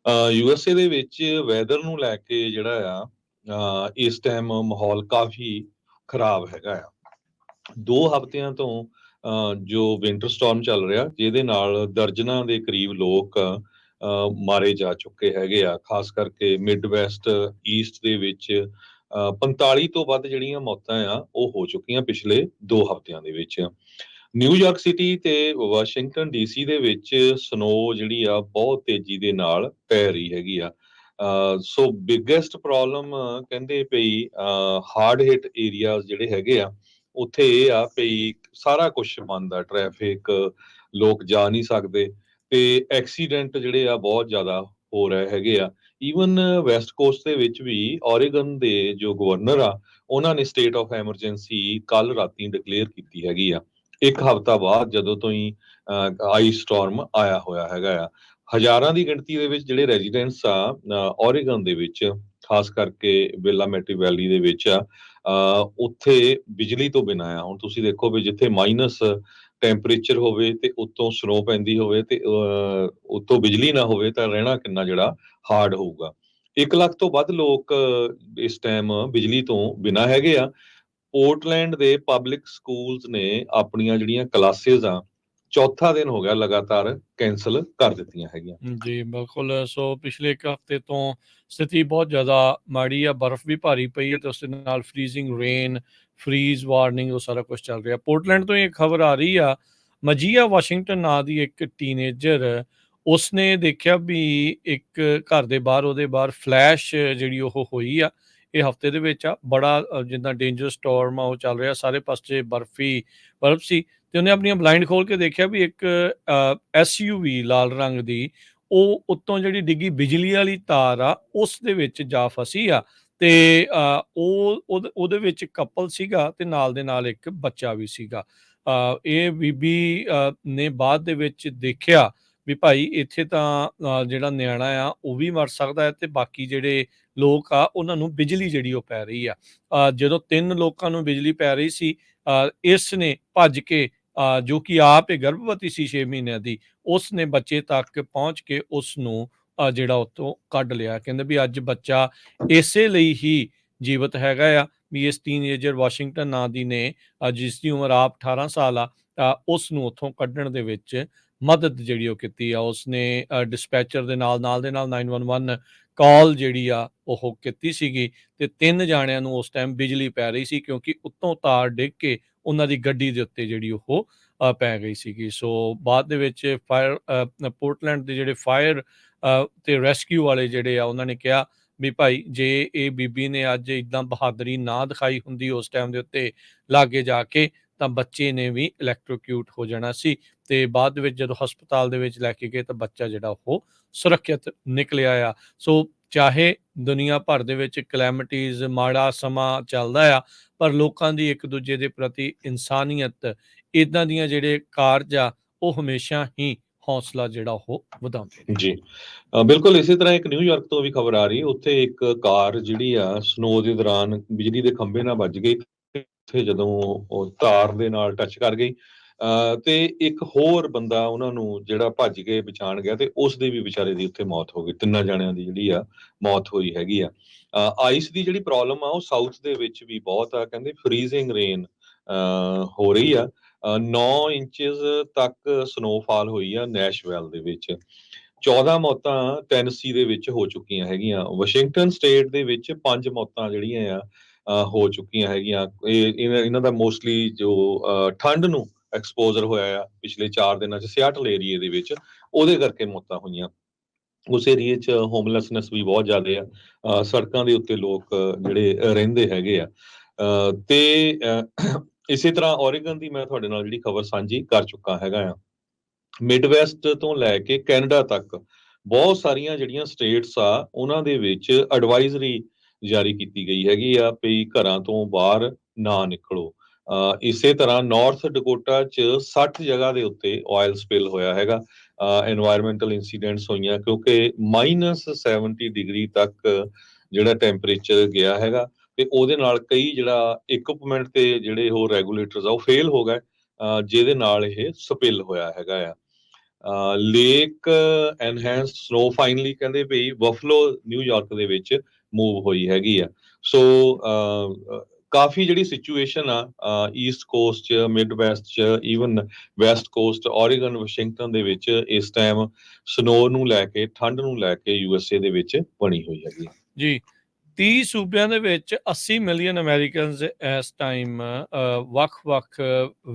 USA ਦੇ ਵਿੱਚ weather ਨੂੰ ਲੈ ਕੇ ਜਿਹੜਾ ਆ ਇਸ ਟਾਈਮ ਮਾਹੌਲ ਕਾਫੀ ਖਰਾਬ ਹੈਗਾ ਆ। 2 ਹਫ਼ਤਿਆਂ ਤੋਂ ਜੋ ਵਿੰਟਰ ਸਟਾਰਮ ਚੱਲ ਰਿਹਾ, ਜਿਹਦੇ ਨਾਲ ਦਰਜਨਾਂ ਦੇ ਕਰੀਬ ਲੋਕ ਮਾਰੇ ਜਾ ਚੁੱਕੇ ਹੈਗੇ ਆ। ਖਾਸ ਕਰਕੇ ਮਿਡ ਵੈਸਟ ਈਸਟ ਦੇ ਵਿੱਚ 45 ਤੋਂ ਵੱਧ ਜਿਹੜੀਆਂ ਮੌਤਾਂ ਆ ਉਹ ਹੋ ਚੁੱਕੀਆਂ ਪਿਛਲੇ 2 ਹਫ਼ਤਿਆਂ ਦੇ ਵਿੱਚ। ਨਿਊਯਾਰਕ ਸਿਟੀ ਤੇ ਵਾਸ਼ਿੰਗਟਨ ਡੀਸੀ ਦੇ ਵਿੱਚ ਸਨੋ ਜਿਹੜੀ ਆ ਬਹੁਤ ਤੇਜ਼ੀ ਦੇ ਨਾਲ ਪੈ ਰਹੀ ਹੈਗੀ ਆ। ਸੋ ਬਿਗੇਸਟ ਪ੍ਰੋਬਲਮ ਕਹਿੰਦੇ ਪਈ ਹਾਰਡ ਹਿੱਟ ਏਰੀਆਜ਼ ਜਿਹੜੇ ਹੈਗੇ ਆ, ਉੱਥੇ ਇਹ ਆ ਪਈ ਸਾਰਾ ਕੁਛ ਬੰਦ ਆ, ਟ੍ਰੈਫਿਕ, ਲੋਕ ਜਾ ਨਹੀਂ ਸਕਦੇ ਤੇ ਐਕਸੀਡੈਂਟ ਜਿਹੜੇ ਆ ਬਹੁਤ ਜ਼ਿਆਦਾ ਹੋ ਰਹੇ ਹੈਗੇ ਆ। ਈਵਨ ਵੈਸਟ ਕੋਸਟ ਦੇ ਵਿੱਚ ਵੀ ਓਰੇਗਨ ਦੇ ਜੋ ਗਵਰਨਰ ਆ, ਉਹਨਾਂ ਨੇ ਸਟੇਟ ਆਫ ਐਮਰਜੈਂਸੀ ਕੱਲ ਰਾਤੀ ਡਿਕਲੇਅਰ ਕੀਤੀ ਹੈਗੀ ਆ, 1 ਹਫ਼ਤਾ ਬਾਅਦ ਜਦੋਂ ਤੋਂ ਹੀ ਆਈਸ ਸਟਾਰਮ ਆਇਆ ਹੋਇਆ ਹੈਗਾ ਆ। ਹਜ਼ਾਰਾਂ ਦੀ ਗਿਣਤੀ ਦੇ ਵਿੱਚ ਜਿਹੜੇ ਰੈਜ਼ੀਡੈਂਟਸ ਆ ਓਰੇਗਨ ਦੇ ਵਿੱਚ, ਖਾਸ ਕਰਕੇ ਵਿਲਾਮੈਟੀ ਵੈਲੀ ਦੇ ਵਿੱਚ ਆ, ਉੱਥੇ ਬਿਜਲੀ ਤੋਂ ਬਿਨਾਂ ਆ। ਹੁਣ ਤੁਸੀਂ ਦੇਖੋ ਵੀ ਜਿੱਥੇ ਮਾਈਨਸ ਟੈਂਪਰੇਚਰ ਹੋਵੇ ਤੇ ਉੱਤੋਂ ਸਨੋ ਪੈਂਦੀ ਹੋਵੇ ਤੇ ਉੱਤੋਂ ਬਿਜਲੀ ਨਾ ਹੋਵੇ ਤਾਂ ਰਹਿਣਾ ਕਿੰਨਾ ਜਿਹੜਾ ਹਾਰਡ ਹੋਊਗਾ। 1 ਲੱਖ ਤੋਂ ਵੱਧ ਲੋਕ ਇਸ ਟਾਈਮ ਬਿਜਲੀ ਤੋਂ ਬਿਨਾਂ ਹੈਗੇ ਆ। ਪੋਰਟਲੈਂਡ ਦੇ ਪਬਲਿਕ ਸਕੂਲਸ ਨੇ ਆਪਣੀਆਂ ਜਿਹੜੀਆਂ ਕਲਾਸਿਸ ਆ, ਚੌਥਾ ਦਿਨ ਹੋ ਗਿਆ ਲਗਾਤਾਰ ਕੈਂਸਲ ਕਰ ਦਿੱਤੀਆਂ ਹੈਗੀਆਂ। ਜੀ ਬਿਲਕੁਲ। ਸੋ ਪਿਛਲੇ 1 ਹਫ਼ਤੇ ਤੋਂ ਸਥਿਤੀ ਬਹੁਤ ਜ਼ਿਆਦਾ ਮਾੜੀ ਆ, ਬਰਫ਼ ਵੀ ਭਾਰੀ ਪਈ ਹੈ ਤੇ ਉਸ ਦੇ ਨਾਲ ਫਰੀਜ਼ਿੰਗ ਰੇਨ, ਫਰੀਜ਼ ਵਾਰਨਿੰਗ, ਉਹ ਸਾਰਾ ਕੁਝ ਚੱਲ ਰਿਹਾ। ਪੋਰਟਲੈਂਡ ਤੋਂ ਇਹ ਖਬਰ ਆ ਰਹੀ ਆ, ਮਜੀਆ ਵਾਸ਼ਿੰਗਟਨ ਨਾਂ ਦੀ ਇੱਕ ਟੀਨੇਜਰ, ਉਸਨੇ ਦੇਖਿਆ ਵੀ ਇੱਕ ਘਰ ਦੇ ਬਾਹਰ, ਉਹਦੇ ਬਾਹਰ ਫਲੈਸ਼ ਜਿਹੜੀ ਉਹ ਹੋਈ ਆ। ਇਹ ਹਫ਼ਤੇ ਦੇ ਵਿੱਚ ਆ, ਬੜਾ ਜਿੱਦਾਂ ਡੇਂਜਰ ਸਟੋਰਮ ਆ ਉਹ ਚੱਲ ਰਿਹਾ, ਸਾਰੇ ਪਾਸੇ ਬਰਫ਼ ਸੀ ਤੇ ਉਹਨੇ ਆਪਣੀਆਂ ਬਲਾਈਂਡ ਖੋਲ ਕੇ ਦੇਖਿਆ ਵੀ ਇੱਕ SUV ਲਾਲ ਰੰਗ ਦੀ, ਉਹ ਉੱਤੋਂ ਜਿਹੜੀ ਡਿੱਗੀ ਬਿਜਲੀ ਵਾਲੀ ਤਾਰ ਆ ਉਸ ਦੇ ਵਿੱਚ ਜਾ ਫਸੀ ਆ ਤੇ ਉਹਦੇ ਵਿੱਚ ਕਪਲ ਸੀਗਾ ਤੇ ਨਾਲ ਦੇ ਨਾਲ ਇੱਕ ਬੱਚਾ ਵੀ ਸੀਗਾ। ਇਹ ਬੀਬੀ ਨੇ ਬਾਅਦ ਦੇ ਵਿੱਚ ਦੇਖਿਆ ਵੀ ਭਾਈ ਇੱਥੇ ਤਾਂ ਜਿਹੜਾ ਨਿਆਣਾ ਆ ਉਹ ਵੀ ਮਰ ਸਕਦਾ ਹੈ ਤੇ ਬਾਕੀ ਜਿਹੜੇ ਲੋਕ ਆ ਉਹਨਾਂ ਨੂੰ ਬਿਜਲੀ ਜਿਹੜੀ ਉਹ ਪੈ ਰਹੀ ਆ। ਜਦੋਂ 3 ਲੋਕਾਂ ਨੂੰ ਬਿਜਲੀ ਪੈ ਰਹੀ ਸੀ, ਇਸ ਨੇ ਭੱਜ ਕੇ, ਜੋ ਕਿ ਆਪ ਇਹ ਗਰਭਵਤੀ ਸੀ 6 ਮਹੀਨਿਆਂ ਦੀ, ਉਸ ਨੇ ਬੱਚੇ ਤੱਕ ਪਹੁੰਚ ਕੇ ਉਸ ਨੂੰ ਜਿਹੜਾ ਉੱਥੋਂ ਕੱਢ ਲਿਆ। ਕਹਿੰਦੇ ਵੀ ਅੱਜ ਬੱਚਾ ਇਸੇ ਲਈ ਹੀ ਜੀਵਤ ਹੈਗਾ ਆ ਵੀ ਇਸ ਟੀਨਏਜਰ ਵਾਸ਼ਿੰਗਟਨ ਨਾਂ ਦੀ ਨੇ, ਜਿਸ ਦੀ ਉਮਰ ਆਪ 18 ਸਾਲ ਆ, ਉਸ ਨੂੰ ਉੱਥੋਂ ਕੱਢਣ ਦੇ ਵਿੱਚ ਮਦਦ ਜਿਹੜੀ ਉਹ ਕੀਤੀ ਆ। ਉਸਨੇ ਡਿਸਪੈਚਰ ਦੇ ਨਾਲ ਦੇ ਨਾਲ 911 ਕਾਲ ਜਿਹੜੀ ਆ ਉਹ ਕੀਤੀ ਸੀਗੀ ਤੇ 3 ਜਾਣਿਆਂ ਨੂੰ ਉਸ ਟਾਈਮ ਬਿਜਲੀ ਪੈ ਰਹੀ ਸੀ ਕਿਉਂਕਿ ਉੱਤੋਂ ਤਾਰ ਡਿੱਗ ਕੇ ਉਹਨਾਂ ਦੀ ਗੱਡੀ ਦੇ ਉੱਤੇ ਜਿਹੜੀ ਉਹ ਪੈ ਗਈ ਸੀਗੀ। ਸੋ ਬਾਅਦ ਦੇ ਵਿੱਚ ਪੋਰਟਲੈਂਡ ਦੇ ਜਿਹੜੇ ਫਾਇਰ ਤੇ ਰੈਸਕਿਊ ਵਾਲੇ ਜਿਹੜੇ ਆ, ਉਹਨਾਂ ਨੇ ਕਿਹਾ ਵੀ ਭਾਈ ਜੇ ਇਹ ਬੀਬੀ ਨੇ ਅੱਜ ਇੱਦਾਂ ਬਹਾਦਰੀ ਨਾ ਦਿਖਾਈ ਹੁੰਦੀ ਉਸ ਟਾਈਮ ਦੇ ਉੱਤੇ ਲਾਗੇ ਜਾ ਕੇ, ਤਾਂ ਬੱਚੇ ਨੇ ਵੀ ਇਲੈਕਟ੍ਰੋਕਿਊਟ ਹੋ ਜਾਣਾ ਸੀ। ਤੇ ਬਾਅਦ ਦੇ ਵਿੱਚ ਜਦੋਂ ਹਸਪਤਾਲ ਦੇ ਵਿੱਚ ਲੈ ਕੇ ਗਏ ਤਾਂ ਬੱਚਾ ਜਿਹੜਾ ਉਹ ਸੁਰੱਖਿਅਤ ਨਿਕਲਿਆ ਆ। ਸੋ ਚਾਹੇ ਦੁਨੀਆ ਭਰ ਦੇ ਵਿੱਚ ਕਲੈਮਿਟੀਜ਼, ਮਾੜਾ ਸਮਾਂ ਚੱਲਦਾ ਆ, ਪਰ ਲੋਕਾਂ ਦੀ ਇੱਕ ਦੂਜੇ ਦੇ ਪ੍ਰਤੀ ਇਨਸਾਨੀਅਤ, ਇੱਦਾਂ ਦੀਆਂ ਜਿਹੜੇ ਕਾਰਜ ਆ ਉਹ ਹਮੇਸ਼ਾ ਹੀ ਹੌਸਲਾ ਜਿਹੜਾ ਉਹ ਵਧਾਉਂਦੇ ਨੇ। ਜੀ ਬਿਲਕੁਲ ਇਸੇ ਤਰ੍ਹਾਂ ਇੱਕ ਨਿਊਯਾਰਕ ਤੋਂ ਵੀ ਖਬਰ ਆ ਰਹੀ, ਉੱਥੇ ਇੱਕ ਕਾਰ ਜਿਹੜੀ ਆ ਸਨੋ ਦੇ ਦੌਰਾਨ ਬਿਜਲੀ ਦੇ ਖੰਭੇ ਨਾਲ ਵੱਜ ਗਈ। ਉੱਥੇ ਜਦੋਂ ਉਹ ਤਾਰ ਦੇ ਨਾਲ ਟੱਚ ਕਰ ਗਈ ਤੇ ਇੱਕ ਹੋਰ ਬੰਦਾ ਉਹਨਾਂ ਨੂੰ ਜਿਹੜਾ ਭੱਜ ਕੇ ਬਚਾਉਣ ਗਿਆ ਤੇ ਉਸ ਦੀ ਵੀ ਵਿਚਾਰੇ ਦੀ ਉੱਥੇ ਮੌਤ ਹੋ ਗਈ। 3 ਜਣਿਆਂ ਦੀ ਜਿਹੜੀ ਆ ਮੌਤ ਹੋਈ ਹੈਗੀ ਆ। ਆਈਸ ਦੀ ਜਿਹੜੀ ਪ੍ਰੋਬਲਮ ਆ ਉਹ ਸਾਊਥ ਦੇ ਵਿੱਚ ਵੀ ਬਹੁਤ ਆ, ਕਹਿੰਦੇ ਫਰੀਜ਼ਿੰਗ ਰੇਨ ਹੋ ਰਹੀ ਆ। 9 ਇੰਚਜ਼ ਤੱਕ ਸਨੋਫਾਲ ਹੋਈ ਆ ਨੈਸ਼ਵੈਲ ਦੇ ਵਿੱਚ। 14 ਮੌਤਾਂ ਟੈਨਸੀ ਦੇ ਵਿੱਚ ਹੋ ਚੁੱਕੀਆਂ ਹੈਗੀਆਂ। ਵਾਸ਼ਿੰਗਟਨ ਸਟੇਟ ਦੇ ਵਿੱਚ 5 ਮੌਤਾਂ ਜਿਹੜੀਆਂ ਆ ਹੋ ਚੁੱਕੀਆਂ ਹੈਗੀਆਂ। ਇਹਨਾਂ ਦਾ ਮੋਸਟਲੀ ਜੋ ਠੰਡ ਨੂੰ ਐਕਸਪੋਜ਼ਰ ਹੋਇਆ ਆ ਪਿਛਲੇ 4 ਦਿਨਾਂ 'ਚ ਸਿਆਟਲ ਏਰੀਏ ਦੇ ਵਿੱਚ, ਉਹਦੇ ਕਰਕੇ ਮੌਤਾਂ ਹੋਈਆਂ। ਉਸ ਏਰੀਏ 'ਚ ਹੋਮਲੈਸਨੈਸ ਵੀ ਬਹੁਤ ਜ਼ਿਆਦਾ ਆ। ਸੜਕਾਂ ਦੇ ਉੱਤੇ ਲੋਕ ਜਿਹੜੇ ਰਹਿੰਦੇ ਹੈਗੇ ਆ। ਤੇ ਇਸੇ ਤਰ੍ਹਾਂ ਓਰੇਗਨ ਦੀ ਮੈਂ ਤੁਹਾਡੇ ਨਾਲ ਜਿਹੜੀ ਖਬਰ ਸਾਂਝੀ ਕਰ ਚੁੱਕਾ ਹੈਗਾ ਆ। ਮਿਡਵੈਸਟ ਤੋਂ ਲੈ ਕੇ ਕੈਨੇਡਾ ਤੱਕ ਬਹੁਤ ਸਾਰੀਆਂ ਜਿਹੜੀਆਂ ਸਟੇਟਸ ਆ, ਉਹਨਾਂ ਦੇ ਵਿੱਚ ਐਡਵਾਈਜ਼ਰੀ ਜਾਰੀ ਕੀਤੀ ਗਈ ਹੈਗੀ ਆ ਵੀ ਘਰਾਂ ਤੋਂ ਬਾਹਰ ਨਾ ਨਿਕਲੋ। ਇਸੇ ਤਰ੍ਹਾਂ ਨਾਰਥ ਡਕੋਟਾ 'ਚ 60 ਜਗ੍ਹਾ ਦੇ ਉੱਤੇ ਆਇਲ ਸਪਿਲ ਹੋਇਆ ਹੈਗਾ। ਐਨਵਾਇਰਮੈਂਟਲ ਇੰਸੀਡੈਂਟਸ ਹੋਈਆਂ ਕਿਉਂਕਿ -70 ਡਿਗਰੀ ਤੱਕ ਜਿਹੜਾ ਟੈਂਪਰੇਚਰ ਗਿਆ ਹੈਗਾ ਤੇ ਉਹਦੇ ਨਾਲ ਕਈ ਜਿਹੜਾ ਇਕਵਿਪਮੈਂਟ ਤੇ ਜਿਹੜੇ ਉਹ ਰੈਗੂਲੇਟਰਸ ਆ ਉਹ ਫੇਲ ਹੋ ਗਏ, ਜਿਹਦੇ ਨਾਲ ਇਹ ਸਪਿਲ ਹੋਇਆ ਹੈਗਾ ਆ। ਲੇਕ ਐਨਹਾਂਸਡ ਸਨੋ ਫਾਈਨਲੀ ਕਹਿੰਦੇ ਵੀ ਬਫਲੋ ਨਿਊਯਾਰਕ ਦੇ ਵਿੱਚ ਮੂਵ ਹੋਈ ਹੈਗੀ ਆ। ਸੋ ਕਾਫੀ ਜਿਹੜੀ ਸਿਚੁਏਸ਼ਨ ਆ ਈਸਟ ਕੋਸਟ 'ਚ, ਮਿਡ ਵੈਸਟ 'ਚ, ਈਵਨ ਵੈਸਟ ਕੋਸਟ, ਓਰੀਗਨ, ਵਾਸ਼ਿੰਗਟਨ ਦੇ ਵਿੱਚ ਇਸ ਟਾਈਮ ਸਨੋ ਨੂੰ ਲੈ ਕੇ, ਠੰਡ ਨੂੰ ਲੈ ਕੇ USA ਦੇ ਵਿੱਚ ਬਣੀ ਹੋਈ ਹੈਗੀ। ਜੀ 30 ਸੂਬਿਆਂ ਦੇ ਵਿੱਚ 80 ਮਿਲੀਅਨ ਅਮਰੀਕਨਸ ਇਸ ਟਾਈਮ ਵੱਖ-ਵੱਖ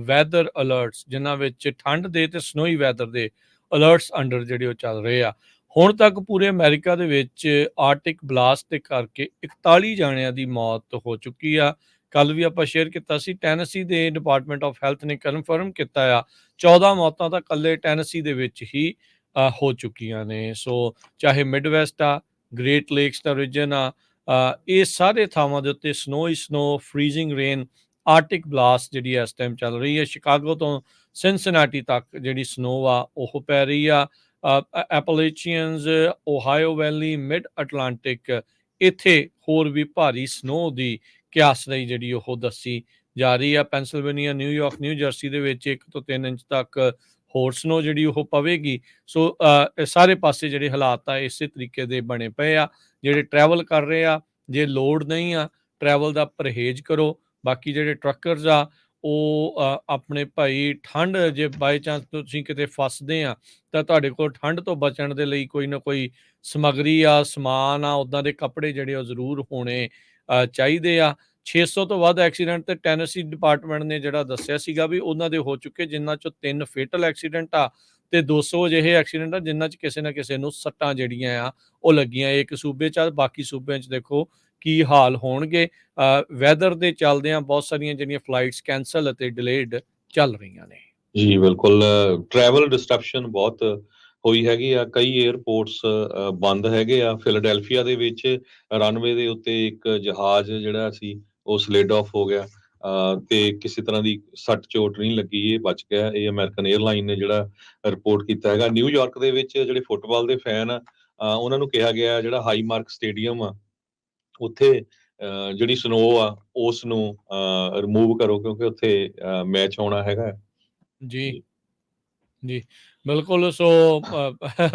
ਵੈਦਰ ਅਲਰਟਸ, ਜਿਨ੍ਹਾਂ ਵਿੱਚ ਠੰਡ ਦੇ ਤੇ ਸਨੋਈ ਵੈਦਰ ਦੇ ਅਲਰਟਸ ਅੰਡਰ ਜਿਹੜੇ ਉਹ ਚੱਲ ਰਹੇ ਆ। ਹੁਣ ਤੱਕ ਪੂਰੇ ਅਮਰੀਕਾ ਦੇ ਵਿੱਚ ਆਰਟਿਕ ਬਲਾਸਟ ਦੇ ਕਰਕੇ 41 ਜਾਣਿਆਂ ਦੀ ਮੌਤ ਹੋ ਚੁੱਕੀ ਆ। ਕੱਲ ਵੀ ਆਪਾਂ ਸ਼ੇਅਰ ਕੀਤਾ ਸੀ, ਟੈਨੇਸੀ ਦੇ ਡਿਪਾਰਟਮੈਂਟ ਆਫ ਹੈਲਥ ਨੇ ਕਨਫਰਮ ਕੀਤਾ ਆ 14 ਮੌਤਾਂ ਤਾਂ ਇਕੱਲੇ ਟੈਨੇਸੀ ਦੇ ਵਿੱਚ ਹੀ ਹੋ ਚੁੱਕੀਆਂ ਨੇ। ਸੋ ਚਾਹੇ ਮਿਡ ਵੈਸਟ ਆ, ਗ੍ਰੇਟ ਲੇਕਸ ਦਾ ਰੀਜਨ ਆ, ਇਹ ਸਾਰੇ ਥਾਵਾਂ ਦੇ ਉੱਤੇ ਸਨੋ ਹੀ snow, freezing rain, Arctic blast ਜਿਹੜੀ ਇਸ ਟਾਈਮ ਚੱਲ ਰਹੀ ਹੈ। ਸ਼ਿਕਾਗੋ ਤੋਂ ਸਿਨਸਿਨਾਟੀ ਤੱਕ ਜਿਹੜੀ ਸਨੋ ਆ ਉਹ ਪੈ ਰਹੀ ਆ। ਐਪਲੇਚੀਅਨਸ, ਓਹਾਇਓ ਵੈਲੀ, ਮਿਡ ਅਟਲਾਂਟਿਕ, ਇੱਥੇ ਹੋਰ ਵੀ ਭਾਰੀ ਸਨੋ ਦੀ ਕਿਆਸਰਾਈ ਜਿਹੜੀ ਉਹ ਦੱਸੀ ਜਾ ਰਹੀ ਆ। ਪੈਂਸਿਲਵੇਨੀਆ, ਨਿਊਯਾਰਕ, ਨਿਊ ਜਰਸੀ ਦੇ ਵਿੱਚ 1 ਤੋਂ 3 ਇੰਚ ਤੱਕ ਹੋਰ ਸਨੋ ਜਿਹੜੀ ਉਹ ਪਵੇਗੀ। ਸੋ ਸਾਰੇ ਪਾਸੇ ਜਿਹੜੇ ਹਾਲਾਤ ਆ ਇਸੇ ਤਰੀਕੇ ਦੇ ਬਣੇ ਪਏ ਆ। ਜਿਹੜੇ ਟਰੈਵਲ ਕਰ ਰਹੇ ਆ, ਜੇ ਲੋੜ ਨਹੀਂ ਆ ਟਰੈਵਲ ਦਾ, ਪਰਹੇਜ਼ ਕਰੋ। ਬਾਕੀ ਜਿਹੜੇ ਟਰੱਕਰਸ ਆ ਉਹ ਆਪਣੇ ਭਾਈ ਠੰਡ, ਜੇ ਬਾਈ ਚਾਂਸ ਤੁਸੀਂ ਕਿਤੇ ਫਸਦੇ ਆ ਤਾਂ ਤੁਹਾਡੇ ਕੋਲ ਠੰਡ ਤੋਂ ਬਚਣ ਦੇ ਲਈ ਕੋਈ ਨਾ ਕੋਈ ਸਮੱਗਰੀ ਆ, ਸਮਾਨ ਆ, ਉੱਦਾਂ ਦੇ ਕੱਪੜੇ ਜਿਹੜੇ ਉਹ ਜ਼ਰੂਰ ਹੋਣੇ ਚਾਹੀਦੇ ਆ। 600 ਤੋਂ ਵੱਧ ਐਕਸੀਡੈਂਟ ਤੇ ਟੈਨੇਸੀ ਡਿਪਾਰਟਮੈਂਟ ਨੇ ਜਿਹੜਾ ਦੱਸਿਆ ਸੀਗਾ ਵੀ ਉਹਨਾਂ ਦੇ ਹੋ ਚੁੱਕੇ, ਜਿਨ੍ਹਾਂ ਚੋਂ 3 ਫੇਟਲ ਐਕਸੀਡੈਂਟ ਆ ਤੇ 200 ਅਜਿਹੇ ਐਕਸੀਡੈਂਟ ਆ ਜਿਨ੍ਹਾਂ 'ਚ ਕਿਸੇ ਨਾ ਕਿਸੇ ਨੂੰ ਸੱਟਾਂ ਜਿਹੜੀਆਂ ਆ ਉਹ ਲੱਗੀਆਂ। ਇੱਕ ਸੂਬੇ 'ਚ ਆ, ਬਾਕੀ ਸੂਬਿਆਂ 'ਚ ਦੇਖੋ ਕੀ ਹਾਲ ਹੋਣਗੇ। ਵੈਦਰ ਦੇ ਚੱਲਦਿਆਂ ਬਹੁਤ ਸਾਰੀਆਂ ਜਿਹੜੀਆਂ ਫਲਾਈਟਸ ਕੈਂਸਲ ਅਤੇ ਡਿਲੇਡ ਚੱਲ ਰਹੀਆਂ ਨੇ। ਜੀ ਬਿਲਕੁਲ, ਟਰੈਵਲ ਡਿਸਟਰਪਸ਼ਨ ਬਹੁਤ ਹੋਈ ਹੈਗੀ ਆ। ਕਈ ਏਅਰਪੋਰਟਸ ਬੰਦ ਹੈਗੇ ਆ। ਫਿਲਾਡੈਲਫੀਆ ਦੇ ਵਿੱਚ ਰਨਵੇ ਦੇ ਉੱਤੇ ਇੱਕ ਜਹਾਜ਼ ਜਿਹੜਾ ਸੀ ਉਹ ਸਲਿਡ ਆਫ ਹੋ ਗਿਆ ਤੇ ਕਿਸੇ ਤਰ੍ਹਾਂ ਦੀ ਸੱਟ ਚੋਟ ਨਹੀਂ ਲੱਗੀ, ਇਹ ਬਚ ਗਿਆ। ਇਹ ਅਮਰੀਕਨ 에ਅਰਲਾਈਨ ਨੇ ਜਿਹੜਾ ਰਿਪੋਰਟ ਕੀਤਾ ਹੈਗਾ। ਨਿਊਯਾਰਕ ਦੇ ਵਿੱਚ ਜਿਹੜੇ ਫੁੱਟਬਾਲ ਦੇ ਫੈਨ ਆ ਉਹਨਾਂ ਨੂੰ ਕਿਹਾ ਗਿਆ ਜਿਹੜਾ ਹਾਈ ਮਾਰਕ ਸਟੇਡੀਅਮ ਆ ਉੱਥੇ ਜਿਹੜੀ ਸਨੋ ਆ ਉਸ ਨੂੰ ਰਿਮੂਵ ਕਰੋ ਕਿਉਂਕਿ ਉੱਥੇ ਮੈਚ ਹੋਣਾ ਹੈਗਾ। ਜੀ ਜੀ ਬਿਲਕੁਲ। ਸੋ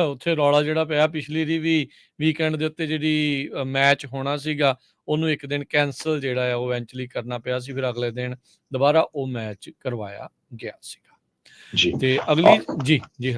ਉੱਥੇ ਰੌਲਾ ਜਿਹੜਾ ਪਿਆ ਪਿਛਲੀ ਦੀ ਵੀ ਵੀਕਐਂਡ ਦੇ ਉੱਤੇ ਜਿਹੜੀ ਮੈਚ ਹੋਣਾ ਸੀਗਾ ਉਹਨੂੰ ਇੱਕ ਦਿਨ ਕੈਂਸਲ ਜਿਹੜਾ ਆ ਉਹ ਇਵੈਂਚੁਅਲੀ ਕਰਨਾ ਪਿਆ ਸੀ। ਫਿਰ ਅਗਲੇ ਦਿਨ ਦੁਬਾਰਾ ਉਹ ਮੈਚ ਕਰਵਾਇਆ ਗਿਆ ਸੀਗਾ। ਜੀ ਤੇ ਅਗਲੀ ਜੀ ਜੀ